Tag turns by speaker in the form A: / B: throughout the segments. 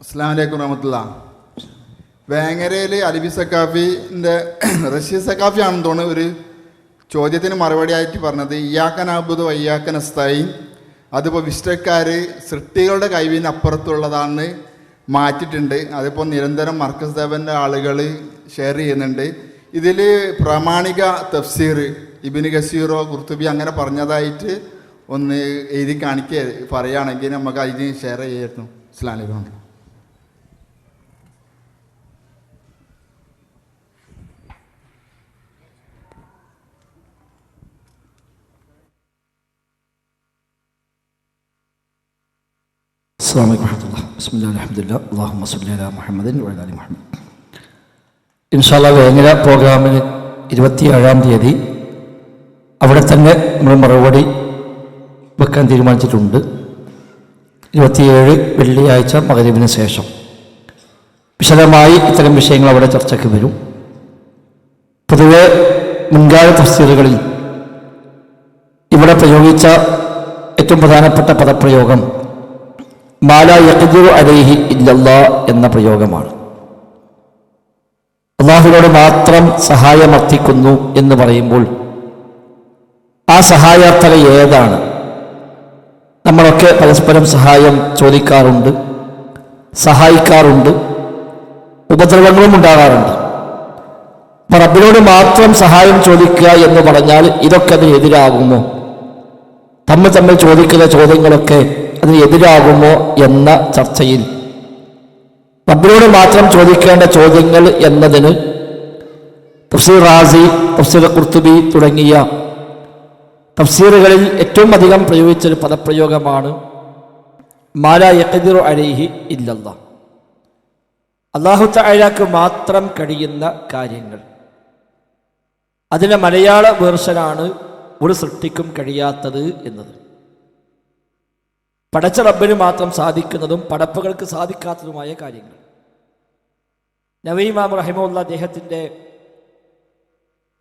A: അസ്സലാമു അലൈക്കും വറഹ്മത്തുള്ളാ. വേങ്ങരയിൽ അലവി സക്കാഫിൻ്റെ റഷീദ് സക്കാഫി ആണെന്ന് തോന്നുന്നു ഒരു ചോദ്യത്തിന് മറുപടി ആയിട്ട് പറഞ്ഞത് ഇയ്യാക്ക നഅ്ബുദു വഇയ്യാക്ക നസ്തഈൻ അതിപ്പോൾ വിശ്വക്കാർ സൃഷ്ടികളുടെ കഴിവിന് അപ്പുറത്തുള്ളതാണെന്ന് മാറ്റിയിട്ടുണ്ട്. അതിപ്പോൾ നിരന്തരം മർക്കസ് ദേവൻ്റെ ആളുകൾ ഷെയർ ചെയ്യുന്നുണ്ട്. ഇതിൽ പ്രാമാണിക തഫ്സീർ ഇബ്നു കസീറോ ഖുർത്തുബി അങ്ങനെ പറഞ്ഞതായിട്ട് ഒന്ന് എഴുതി കാണിക്കുക പറയുകയാണെങ്കിൽ നമുക്ക് അതിന് ഷെയർ ചെയ്യായിരുന്നു. അസ്സലാമു അലൈക്കും.
B: അസ്സലാമു അലൈക്കും വറഹ്മത്തുള്ളാഹി. ബിസ്മില്ലാഹിർ റഹ്മാനിർ റഹീം. അല്ലാഹുമ്മ സ്വല്ലി അലാ മുഹമ്മദിൻ വഅലാ ആലി മുഹമ്മദ്. ഇൻഷാ അല്ലാഹ് വേങ്ങര പ്രോഗ്രാമിന് 27-ാം തീയതി അവിടെ തന്നെ നമ്മൾ മറുപടി വെക്കാൻ തീരുമാനിച്ചിട്ടുണ്ട്. 27 വെള്ളിയാഴ്ച മഗ്‌രിബിന് ശേഷം വിശദമായി ഇത്തരം വിഷയങ്ങൾ അവിടെ ചർച്ചയ്ക്ക് വരും. പൊതുവെ മുൻകാല തഫ്സീറുകളിൽ ഇവിടെ പ്രയോഗിച്ച ഏറ്റവും പ്രധാനപ്പെട്ട പദപ്രയോഗം മാലാ യഖ്ദിറു അലൈഹി ഇല്ലല്ലാഹ് എന്ന പ്രയോഗമാണ്. അള്ളാഹുവിനോട് മാത്രം സഹായമർത്ഥിക്കുന്നു എന്ന് പറയുമ്പോൾ ആ സഹായാർത്ഥന ഏതാണ്? നമ്മളൊക്കെ പരസ്പരം സഹായം ചോദിക്കാറുണ്ട്, സഹായിക്കാറുണ്ട്, ഉപദ്രവങ്ങളും ഉണ്ടാകാറുണ്ട്. അപ്പം റബ്ബിനോട് മാത്രം സഹായം ചോദിക്കുക എന്ന് പറഞ്ഞാൽ ഇതൊക്കെ അതിന് എതിരാകുമോ? തമ്മിൽ ചോദിക്കുന്ന ചോദ്യങ്ങളൊക്കെ അതിന് എതിരാകുമോ എന്ന ചർച്ചയിൽ റബ്ബിനോട് മാത്രം ചോദിക്കേണ്ട ചോദ്യങ്ങൾ എന്നതിന് തഫ്സീർ റാസി, തഫ്സീർ ഖുർത്തുബി തുടങ്ങിയ തഫ്സീറുകളിൽ ഏറ്റവും അധികം പ്രയോഗിച്ചൊരു പദപ്രയോഗമാണ് മാലാ യഖ്ദിറു അലൈഹി ഇല്ലല്ലാഹ്. അല്ലാഹു തആലക്ക് മാത്രം കഴിയുന്ന കാര്യങ്ങൾ. അതിൻ്റെ മലയാള വേർഷനാണ് ഒരു സൃഷ്ടിക്കും കഴിയാത്തത് എന്നത്. പടച്ച റബ്ബിന് മാത്രം സാധിക്കുന്നതും പടപ്പുകൾക്ക് സാധിക്കാത്തതുമായ കാര്യങ്ങൾ. നവവി ഇമാം റഹിമഹുല്ലാഹ് അദ്ദേഹത്തിൻ്റെ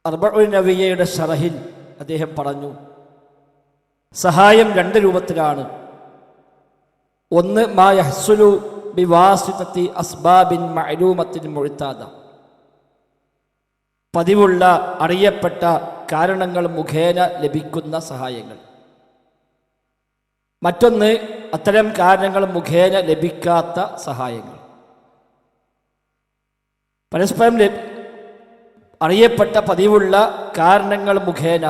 B: അർബഉൻ നവവിയ്യയുടെ ശറഹിൽ അദ്ദേഹം പറഞ്ഞു, സഹായം 2 രൂപത്തിലാണ്. ഒന്ന് മാ യഹ്സുലു ബിവാസിതത്തി അസ്ബാബിൻ മഅലൂമത്തിൻ മുഅ്താദ, പതിവുള്ള അറിയപ്പെട്ട കാരണങ്ങൾ മുഖേന ലഭിക്കുന്ന സഹായങ്ങൾ. മറ്റൊന്ന് അത്തരം കാരണങ്ങൾ മുഖേന ലഭിക്കാത്ത സഹായങ്ങൾ. പരസ്പരം അറിയപ്പെട്ട പതിവുള്ള കാരണങ്ങൾ മുഖേന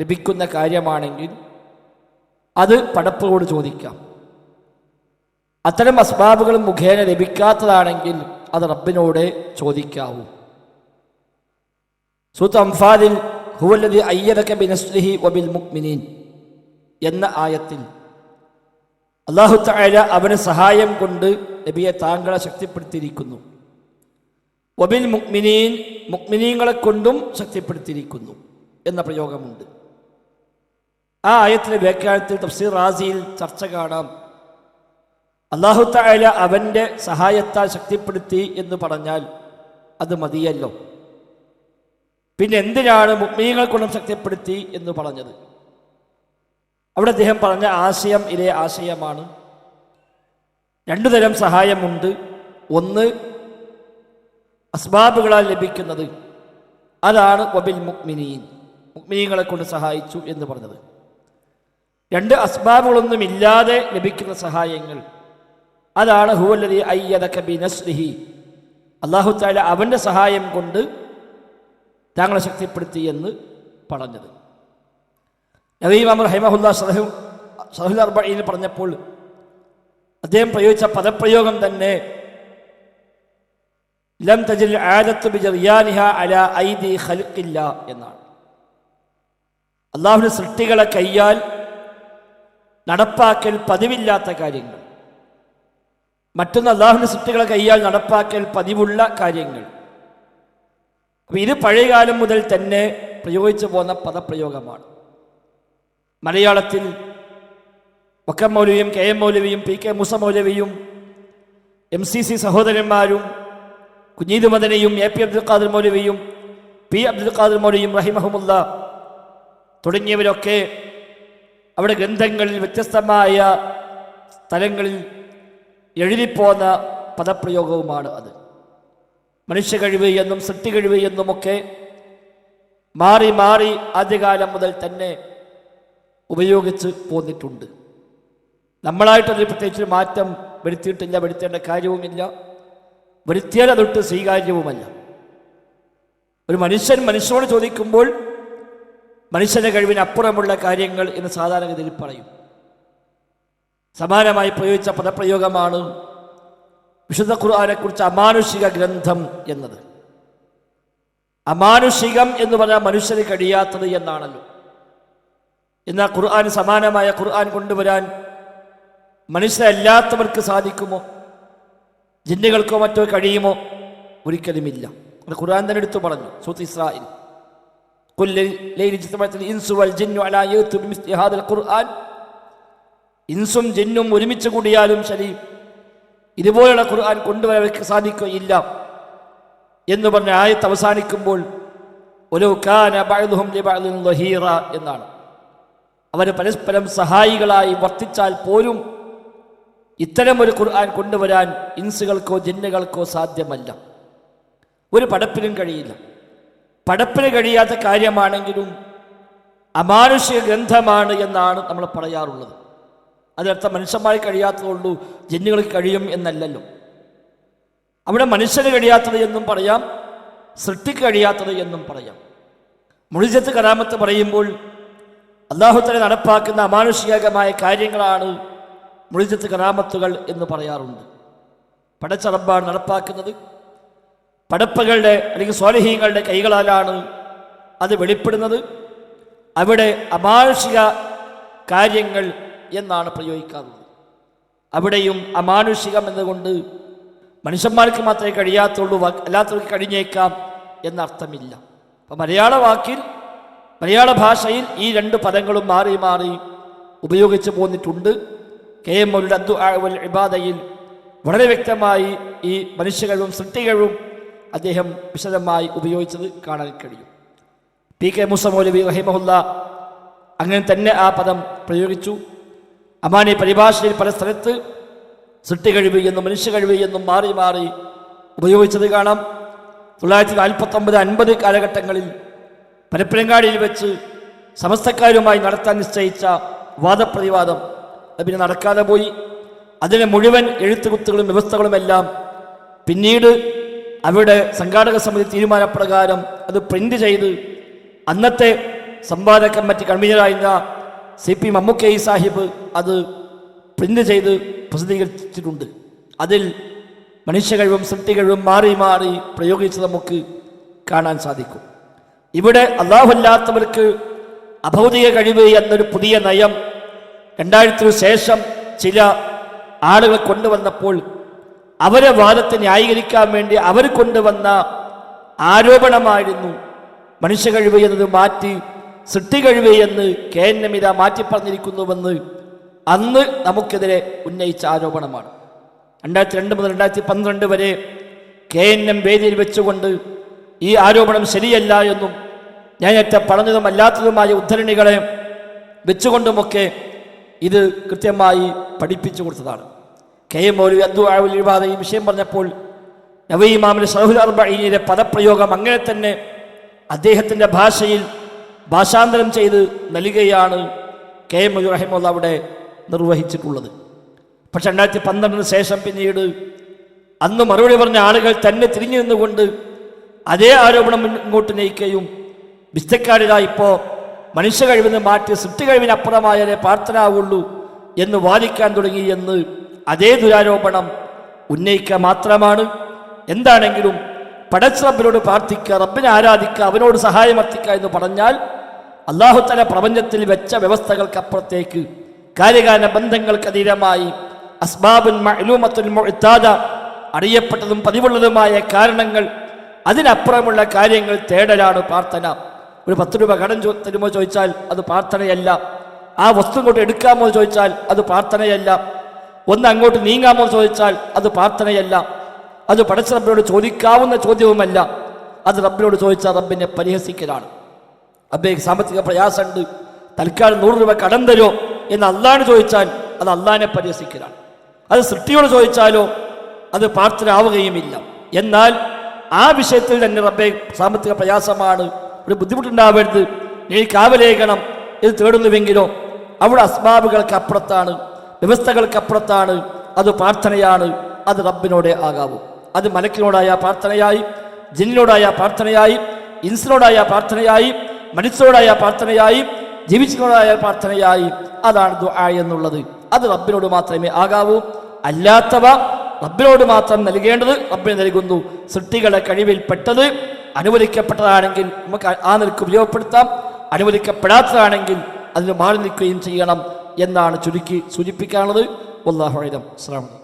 B: ലഭിക്കുന്ന കാര്യമാണെങ്കിൽ അത് പടപ്പോട് ചോദിക്കാം. അത്തരം അസ്ബാബുകൾ മുഖേന ലഭിക്കാത്തതാണെങ്കിൽ അത് റബ്ബിനോട് ചോദിക്കാവൂ. സൂറത്ത് അംഫാലിൽ ഹുവല്ലദീ അയ്യദക ബിനസ്രിഹി വബിൽ മുഅ്മിനീൻ എന്ന ആയത്തിൽ അല്ലാഹു തആല അവന് സഹായം കൊണ്ട് നബിയെ താങ്കളെ ശക്തിപ്പെടുത്തിയിരിക്കുന്നു. വബിൽ മുഅ്മിനീൻ, മുഅ്മിനീങ്ങളെ കൊണ്ടും ശക്തിപ്പെടുത്തിയിരിക്കുന്നു എന്ന പ്രയോഗമുണ്ട്. ആ ആയത്തിലെ വ്യാഖ്യാനത്തിൽ തഫ്സീർ റാസിയിൽ ചർച്ച കാണാം. അല്ലാഹു തആല അവൻ്റെ സഹായത്താൽ ശക്തിപ്പെടുത്തി എന്ന് പറഞ്ഞാൽ അത് മതിയല്ലോ, പിന്നെ എന്തിനാണ് മുഅ്മിനീങ്ങളെ കൊണ്ടും ശക്തിപ്പെടുത്തി എന്ന് പറഞ്ഞത്? അവിടെ അദ്ദേഹം പറഞ്ഞ ആശയം ഇതേ ആശയമാണ്. 2 തരം സഹായമുണ്ട്. ഒന്ന് അസ്ബാബുകളാൽ ലഭിക്കുന്നത്, അതാണ് വബിൽ മുഅ്മിനീൻ, മുഅ്മിനീങ്ങളെ കൊണ്ട് സഹായിച്ചു എന്ന് പറഞ്ഞത്. 2 അസ്ബാബുകളൊന്നുമില്ലാതെ ലഭിക്കുന്ന സഹായങ്ങൾ, അതാണ് ഹുവല്ലദീ അയ്യദക ബിനസ്രിഹി, അല്ലാഹു തആല അവൻ്റെ സഹായം കൊണ്ട് താങ്കളെ ശക്തിപ്പെടുത്തി എന്ന് പറഞ്ഞത്. നവവി ഇമാം റഹിമഹുല്ലാഹ് ശറഹുൽ അർബഈനിൽ പറഞ്ഞപ്പോൾ അദ്ദേഹം പ്രയോഗിച്ച പദപ്രയോഗം തന്നെ ലം തജിൽ ആദത്തു ബിജറിയാനിഹാ അലാ ഐദി ഖൽഖില്ലാ എന്നാണ്. അല്ലാഹുവിന്റെ സൃഷ്ടികളെ കയ്യാൽ നടപ്പാക്കൽ പതിവില്ലാത്ത കാര്യങ്ങൾ, മറ്റൊന്ന് അല്ലാഹുവിന്റെ സൃഷ്ടികളെ കയ്യാൽ നടപ്പാക്കൽ പതിവുള്ള കാര്യങ്ങൾ. അപ്പോൾ ഇത് പഴയകാലം മുതൽ തന്നെ പ്രയോഗിച്ചു പോന്ന പദപ്രയോഗമാണ്. മലയാളത്തിൽ Vakkom മൗലവിയും KM മൗലവിയും PK Musa മൗലവിയും MCC സഹോദരന്മാരും കുഞ്ഞീദ് മദനിയും AP അബ്ദുൽ ഖാദിർ മൗലവിയും P അബ്ദുൽ ഖാദിർ മൗലവിയും റഹിമഹുമുല്ലാ തുടങ്ങിയവരൊക്കെ അവിടെ ഗ്രന്ഥങ്ങളിൽ വ്യത്യസ്തമായ സ്ഥലങ്ങളിൽ എഴുതിപ്പോന്ന പദപ്രയോഗവുമാണ് അത്. മനുഷ്യ കഴിവ് എന്നും സൃഷ്ടി കഴിവ് എന്നുമൊക്കെ മാറി മാറി ആദ്യകാലം മുതൽ തന്നെ ഉപയോഗിച്ച് പോന്നിട്ടുണ്ട്. നമ്മളായിട്ടൊരു പ്രത്യേകിച്ച് മാറ്റം വരുത്തിയിട്ടില്ല, വരുത്തേണ്ട കാര്യവുമില്ല, വരുത്തിയാൽ അതൊട്ട് സ്വീകാര്യവുമല്ല. ഒരു മനുഷ്യൻ മനുഷ്യനോട് ചോദിക്കുമ്പോൾ മനുഷ്യൻ്റെ കഴിവിനപ്പുറമുള്ള കാര്യങ്ങൾ എന്ന് സാധാരണഗതിയിൽ പറയും. സമാനമായി പ്രയോഗിച്ച പദപ്രയോഗമാണ് വിശുദ്ധ ഖുർആനെക്കുറിച്ച് അമാനുഷിക ഗ്രന്ഥം എന്നത്. അമാനുഷികം എന്ന് പറഞ്ഞാൽ മനുഷ്യന് കഴിയാത്തത് എന്നാണല്ലോ. എന്നാൽ ഖുർആൻ സമാനമായ ഖുർആൻ കൊണ്ടുവരാൻ മനുഷ്യരല്ലാത്തവർക്ക് സാധിക്കുമോ? ജിന്നുകൾക്കോ മറ്റോ കഴിയുമോ? ഒരിക്കലുമില്ല. അത് ഖുർആൻ തന്നെ എടുത്തു പറഞ്ഞു. സൂറത്ത് ഇസ്രാഈൽ, ഇൻസും ജിന്നും ഒരുമിച്ച് കൂടിയാലും ശരി ഇതുപോലുള്ള ഖുർആൻ കൊണ്ടുവരാൻ അവർക്ക് സാധിക്കുകയില്ല എന്ന് പറഞ്ഞ ആയത്ത് അവസാനിക്കുമ്പോൾ എന്നാണ്. അവർ പരസ്പരം സഹായികളായി വർത്തിച്ചാൽ പോലും ഇത്തരം ഒരു ഖുർആൻ കൊണ്ടുവരാൻ ഇൻസുകൾക്കോ ജിന്നുകൾക്കോ സാധ്യമല്ല. ഒരു പടപ്പിനും കഴിയില്ല. പടപ്പിന് കഴിയാത്ത കാര്യമാണെങ്കിലും അമാനുഷിക ഗ്രന്ഥമാണ് എന്നാണ് നമ്മൾ പറയാറുള്ളത്. അതിനർത്ഥം മനുഷ്യന്മാർ കഴിയാത്തതുള്ളൂ, ജിന്നുകൾക്ക് കഴിയും എന്നല്ലല്ലോ. അവിടെ മനുഷ്യന് കഴിയാത്തത് എന്നും പറയാം, സൃഷ്ടിക്ക് കഴിയാത്തത് എന്നും പറയാം. മുഅ്ജിസത്ത് കറാമത്ത് പറയുമ്പോൾ അല്ലാഹു തആല നടപ്പാക്കുന്ന അമാനുഷികമായ കാര്യങ്ങളാണ് മുഅ്ജിസത്ത് കറാമത്തുകൾ എന്ന് പറയാറുണ്ട്. പടച്ച റബ്ബാണ് നടപ്പാക്കുന്നത്. പടപ്പുകളുടെ അല്ലെങ്കിൽ സ്വാലിഹീങ്ങളുടെ കൈകളാലാണ് അത് വെളിപ്പെടുന്നത്. അവിടെ അമാനുഷിക കാര്യങ്ങൾ എന്നാണ് പ്രയോഗിക്കാറുള്ളത്. അവിടെയും അമാനുഷികം എന്നതുകൊണ്ട് മനുഷ്യന്മാർക്ക് മാത്രമേ കഴിയാത്തുള്ളൂ, അല്ലാത്തവർക്ക് കഴിഞ്ഞേക്കാം എന്നർത്ഥമില്ല. അപ്പം മലയാള ഭാഷയിൽ ഈ രണ്ട് പദങ്ങളും മാറി മാറി ഉപയോഗിച്ച് പോന്നിട്ടുണ്ട്. KM മൗലൂദ് അദ്ദുആ വൽ ഇബാദയിൽ വളരെ വ്യക്തമായി ഈ മനുഷ്യകഴിവും സൃഷ്ടികഴിവും അദ്ദേഹം വിശദമായി ഉപയോഗിച്ചത് കാണാൻ കഴിയും. PK മൂസ മൗലവി റഹിമഹുല്ല അങ്ങനെ തന്നെ ആ പദം പ്രയോഗിച്ചു. അമാനി പരിഭാഷയിൽ പല സ്ഥലത്ത് സൃഷ്ടി കഴിവ് എന്നും മനുഷ്യ കഴിവ് എന്നും മാറി മാറി ഉപയോഗിച്ചത് കാണാം. 1949-50 കാലഘട്ടങ്ങളിൽ പരപ്പനങ്ങാടിയിൽ വെച്ച് സമസ്തക്കാരുമായി നടത്താൻ നിശ്ചയിച്ച വാദപ്രതിവാദം പിന്നെ നടക്കാതെ പോയി. അതിന് മുഴുവൻ എഴുത്തുകുത്തുകളും വ്യവസ്ഥകളുമെല്ലാം പിന്നീട് അവിടെ സംഘാടക സമിതി തീരുമാനപ്രകാരം അത് പ്രിന്റ് ചെയ്ത് അന്നത്തെ സംവാദ കമ്മിറ്റി കൺവീനറായിരുന്ന CP മമ്മൂക്കൈ സാഹിബ് അത് പ്രിന്റ് ചെയ്ത് പ്രസിദ്ധീകരിച്ചിട്ടുണ്ട്. അതിൽ മനുഷ്യ കഴിവും സൃഷ്ടി കഴിവും മാറി മാറി പ്രയോഗിച്ച് നമുക്ക് കാണാൻ സാധിക്കും. ഇവിടെ അല്ലാഹുവല്ലാത്തവർക്ക് അഭൗതിക കഴിവ് എന്നൊരു പുതിയ നയം 2000 ശേഷം ചില ആളുകൾ കൊണ്ടുവന്നപ്പോൾ അവരെ വാദത്തെ ന്യായീകരിക്കാൻ വേണ്ടി അവർ കൊണ്ടുവന്ന ആരോപണമായിരുന്നു മനുഷ്യ കഴിവ് എന്നത് മാറ്റി സൃഷ്ടി കഴിവ് എന്ന് KNM മാറ്റി പറഞ്ഞിരിക്കുന്നുവെന്ന് അന്ന് നമുക്കെതിരെ ഉന്നയിച്ച ആരോപണമാണ്. 2002 മുതൽ 2012 വരെ KNM വേദിയിൽ വെച്ചുകൊണ്ട് ഈ ആരോപണം ശരിയല്ല എന്നും ഞാനേറ്റ പറഞ്ഞതും അല്ലാത്തതുമായ ഉദ്ധരണികളെ വെച്ചുകൊണ്ടുമൊക്കെ ഇത് കൃത്യമായി പഠിപ്പിച്ചു കൊടുത്തതാണ്. KM മൗലവി അദ്ദുആ വൽ ഇബാദ ഈ വിഷയം പറഞ്ഞപ്പോൾ നവവി ഇമാമിന്റെ ശറഹുൽ അർബഈനിലെ പദപ്രയോഗം അങ്ങനെ തന്നെ അദ്ദേഹത്തിൻ്റെ ഭാഷയിൽ ഭാഷാന്തരം ചെയ്ത് നൽകുകയാണ് KM മൗലവി റഹിമഹുല്ല അവിടെ നിർവഹിച്ചിട്ടുള്ളത്. പക്ഷെ 2012 ശേഷം പിന്നീട് അന്ന് മറുപടി പറഞ്ഞ ആളുകൾ തന്നെ തിരിഞ്ഞു നിന്നുകൊണ്ട് അതേ ആരോപണം ഇങ്ങോട്ട് നയിക്കുകയും വിസ്തക്കാരിതാ ഇപ്പോൾ മനുഷ്യ കഴിവിന് മാറ്റി സൃഷ്ടി കഴിവിനപ്പുറമായാലേ പ്രാർത്ഥനാവുള്ളൂ എന്ന് വാദിക്കാൻ തുടങ്ങി എന്ന് അതേ ദുരാരോപണം ഉന്നയിക്കുക മാത്രമാണ്. എന്താണെങ്കിലും പടച്ച റബ്ബിനോട് പ്രാർത്ഥിക്കുക, റബ്ബിനെ ആരാധിക്കുക, അവനോട് സഹായമർത്ഥിക്കുക എന്ന് പറഞ്ഞാൽ അല്ലാഹു തആല പ്രപഞ്ചത്തിൽ വെച്ച വ്യവസ്ഥകൾക്കപ്പുറത്തേക്ക് കാര്യകാല ബന്ധങ്ങൾക്കതീതമായി അസ്ബാബുൻ മഅലൂമത്തുൽ മുഅ്താദ അറിയപ്പെട്ടതും പതിവുള്ളതുമായ കാരണങ്ങൾ അതിനപ്പുറമുള്ള കാര്യങ്ങൾ തേടലാണ് പ്രാർത്ഥന. ഒരു 10 രൂപ കടം തരുമോ ചോദിച്ചാൽ അത് പ്രാർത്ഥനയല്ല. ആ വസ്തു ഇങ്ങോട്ട് എടുക്കാമോ ചോദിച്ചാൽ അത് പ്രാർത്ഥനയല്ല. ഒന്ന് അങ്ങോട്ട് നീങ്ങാമോ ചോദിച്ചാൽ അത് പ്രാർത്ഥനയല്ല. അത് പടച്ച റബ്ബിനോട് ചോദിക്കാവുന്ന ചോദ്യവുമല്ല. അത് റബ്ബിനോട് ചോദിച്ചാൽ റബ്ബിനെ പരിഹസിക്കലാണ്. റബ്ബേ സാമ്പത്തിക പ്രയാസമുണ്ട്, തൽക്കാലം 100 രൂപ കടം തരുമോ എന്ന് അള്ളാഹിനെ ചോദിച്ചാൽ അത് അള്ളാഹിനെ പരിഹസിക്കലാണ്. അത് സൃഷ്ടിയോട് ചോദിച്ചാലോ അത് പ്രാർത്ഥന ആവുകയുമില്ല. എന്നാൽ ആ വിഷയത്തിൽ തന്നെ റബ്ബേ സാമ്പത്തിക പ്രയാസമാണ്, ഒരു ബുദ്ധിമുട്ടുണ്ടാവരുത്, നീ കാവലേകണം ഇത് തേടുന്നുവെങ്കിലോ അവിടെ അസ്ബാബുകൾക്ക് അപ്പുറത്താണ്, വ്യവസ്ഥകൾക്ക് അപ്പുറത്താണ്, അത് പ്രാർത്ഥനയാണ്, അത് റബ്ബിനോടേ ആകാവൂ. അത് മലക്കിനോടായ പ്രാർത്ഥനയായി, ജിന്നിനോടായ പ്രാർത്ഥനയായി, ഇൻസിനോടായ പ്രാർത്ഥനയായി, മനുഷ്യരോടായ പ്രാർത്ഥനയായി, ജീവിച്ചതിനോടായ പ്രാർത്ഥനയായി, അതാണ് ദുആ എന്നുള്ളത്. അത് റബ്ബിനോട് മാത്രമേ ആകാവൂ. അല്ലാത്തവ റബ്ബിനോട് മാത്രം നൽകേണ്ടത് റബ്ബിന് നൽകുന്നു. സൃഷ്ടികളുടെ കഴിവിൽപ്പെട്ടത് അനുവദിക്കപ്പെട്ടതാണെങ്കിൽ നമുക്ക് ആ നിലക്ക് ഉപയോഗപ്പെടുത്താം, അനുവദിക്കപ്പെടാത്തതാണെങ്കിൽ അതിന് മാറി നിൽക്കുകയും ചെയ്യണം എന്നാണ് ചുരുക്കി സൂചിപ്പിക്കാനുള്ളത്. വല്ലാഹു അലം. അസ്സലാമു അലൈക്കും.